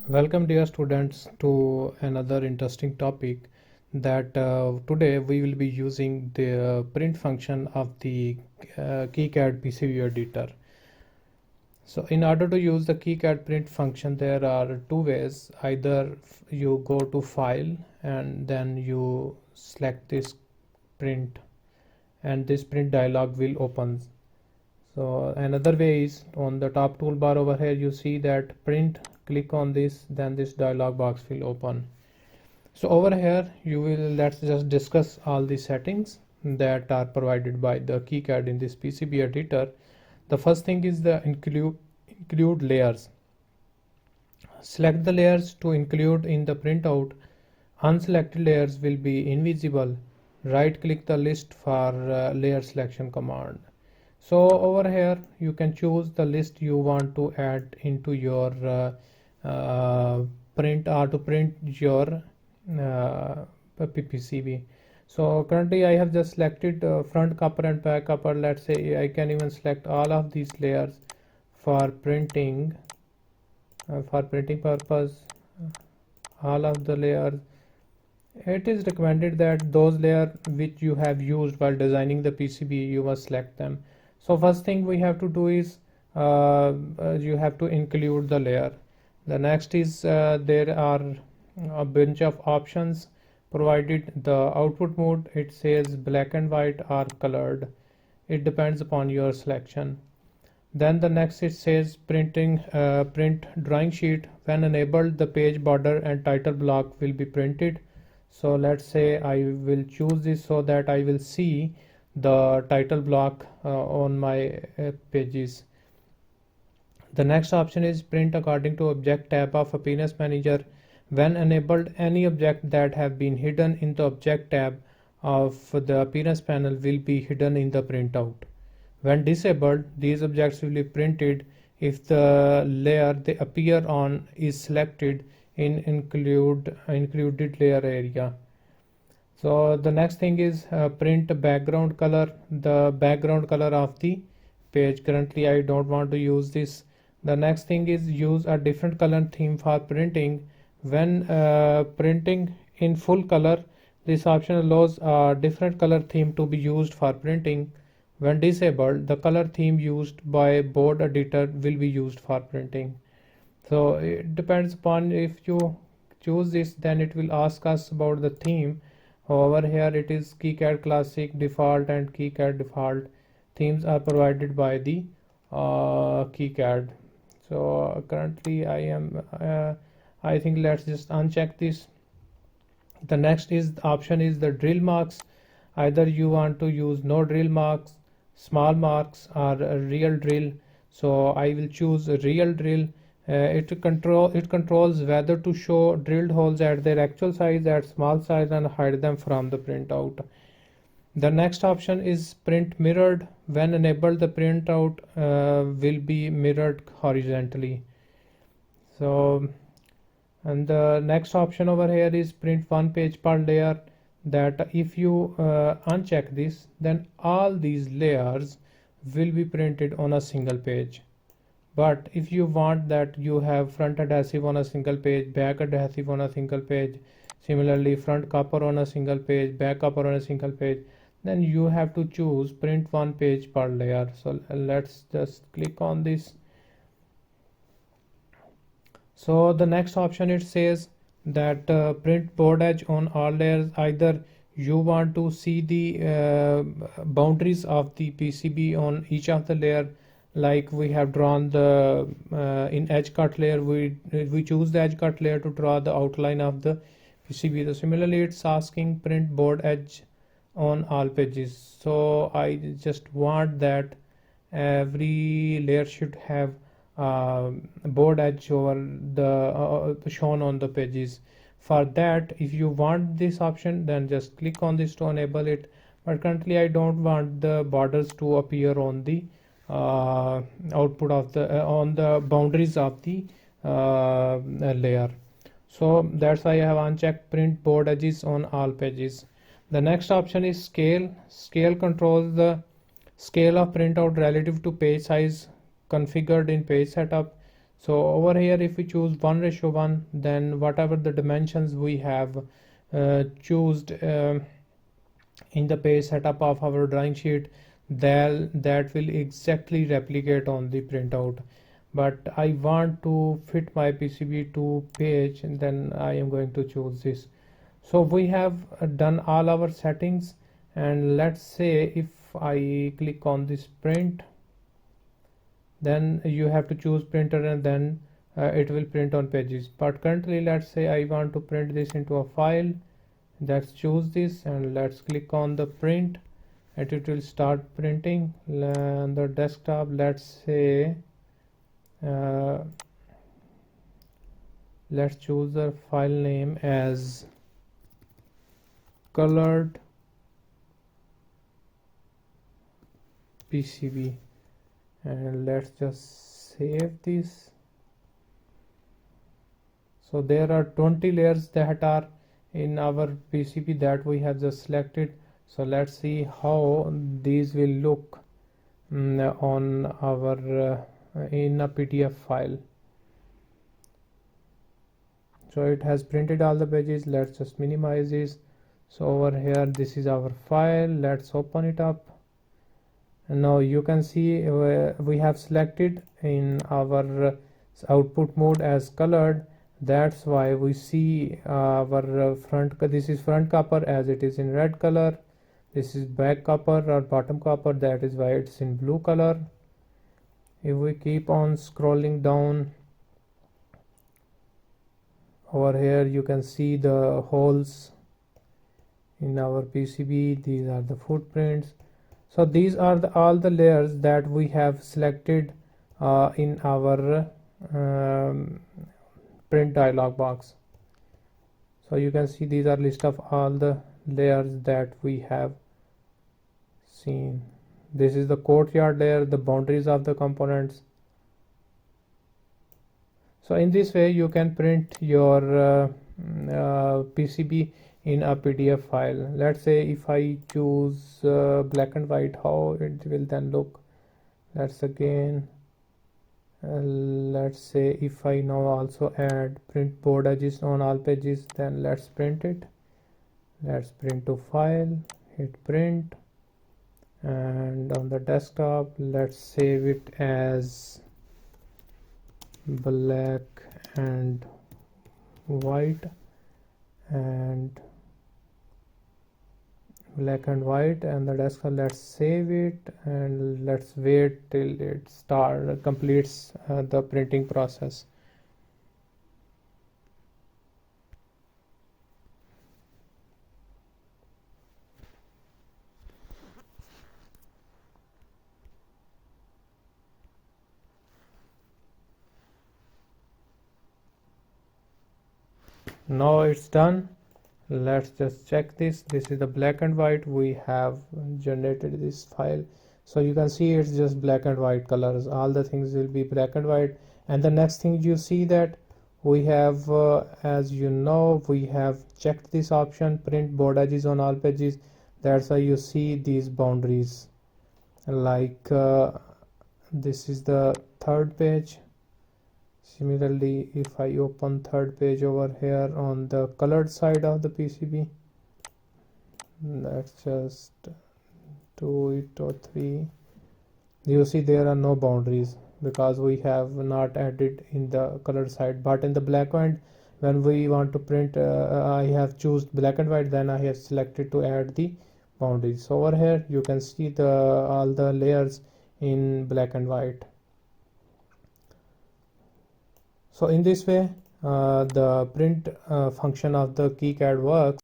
Welcome dear students to another interesting topic that today we will be using the print function of the KiCad PCB Editor. So in order to use the KiCad print function there are two ways. Either you go to file and then you select this print and this print dialog will open. So another way is on the top toolbar over here you see that print, click on this, then this dialog box will open. So over here let's just discuss all the settings that are provided by the KiCad in this PCB editor. The first thing is the include layers. Select the layers to include in the printout. Unselected layers will be invisible. Right click the list for layer selection command. So over here you can choose the list you want to add into your print or to print your PCB. So currently I have just selected front copper and back copper. Let's say I can even select all of these layers for printing purpose. All of the layers, it is recommended that those layers which you have used while designing the PCB you must select them. So first thing we have to do is you have to include the layer. The next is there are a bunch of options provided. The output mode, it says black and white or colored. It depends upon your selection. Then the next it says print drawing sheet. When enabled, the page border and title block will be printed. So let's say I will choose this so that I will see the title block on my pages. The next option is print according to object tab of Appearance Manager. When enabled, any object that have been hidden in the object tab of the appearance panel will be hidden in the printout. When disabled, these objects will be printed if the layer they appear on is selected in included layer area. So the next thing is print background color, the background color of the page. Currently I don't want to use this. The next thing is use a different color theme for printing. When printing in full color, this option allows a different color theme to be used for printing. When disabled, the color theme used by board editor will be used for printing. So it depends upon if you choose this, then it will ask us about the theme. However, here it is KiCad Classic Default and KiCad Default. Themes are provided by the KiCad. So currently I think let's just uncheck this. The next option is the drill marks. Either you want to use no drill marks, small marks, or a real drill. So I will choose a real drill. It controls whether to show drilled holes at their actual size, at small size, and hide them from the printout. The next option is print mirrored. When enabled, the printout will be mirrored horizontally. So, and the next option over here is print one page per layer. That if you uncheck this, then all these layers will be printed on a single page. But if you want that you have front adhesive on a single page, back adhesive on a single page, similarly front copper on a single page, back copper on a single page, then you have to choose print one page per layer. So let's just click on this. So the next option, it says that print board edge on all layers. Either you want to see the boundaries of the PCB on each of the layer, like we have drawn the in edge cut layer, we choose the edge cut layer to draw the outline of the PCB. So similarly it's asking print board edge on all pages. So I just want that every layer should have board edge over the shown on the pages. For that, if you want this option, then just click on this to enable it. But currently I don't want the borders to appear on the output of the on the boundaries of the layer. So that's why I have unchecked print board edges on all pages. The next option is scale. Scale controls the scale of printout relative to page size configured in page setup. So over here, if we choose 1:1, then whatever the dimensions we have choose in the page setup of our drawing sheet, that will exactly replicate on the printout. But I want to fit my PCB to page, and then I am going to choose this. So we have done all our settings, and let's say if I click on this print, then you have to choose printer, and then it will print on pages. But currently, let's say I want to print this into a file. Let's choose this and let's click on the print, and it will start printing on the desktop. Let's say let's choose the file name as colored PCB, and let's just save this. So there are 20 layers that are in our PCB that we have just selected. So let's see how these will look on our in a PDF file. So it has printed all the pages. Let's just minimize this. So over here, this is our file. Let's open it up. And now you can see we have selected in our output mode as colored. That's why we see our front, this is front copper as it is in red color. This is back copper or bottom copper, that is why it's in blue color. If we keep on scrolling down, over here you can see the holes in our PCB. These are the footprints. So these are all the layers that we have selected in our print dialog box. So you can see these are list of all the layers that we have seen. This is the courtyard layer, the boundaries of the components. So in this way you can print your PCB in a PDF file. Let's say if I choose black and white, how it will then look. Let's again let's say if I now also add print board edges on all pages, then let's print it. Let's print to file, hit print, and on the desktop let's save it as black and white, and and the desktop. Let's save it and let's wait till it completes the printing process. Now it's done. Let's just check this. This is the black and white. We have generated this file, so you can see it's just black and white colors. All the things will be black and white. And the next thing you see that we have as you know, we have checked this option, print board edges on all pages. That's why you see these boundaries, like this is the third page. Similarly, if I open third page over here on the colored side of the PCB, let's just do it or 3. You see there are no boundaries because we have not added in the colored side. But in the black and white, when we want to print, I have chosen black and white, then I have selected to add the boundaries. So over here you can see all the layers in black and white. So in this way the print function of the KiCad works.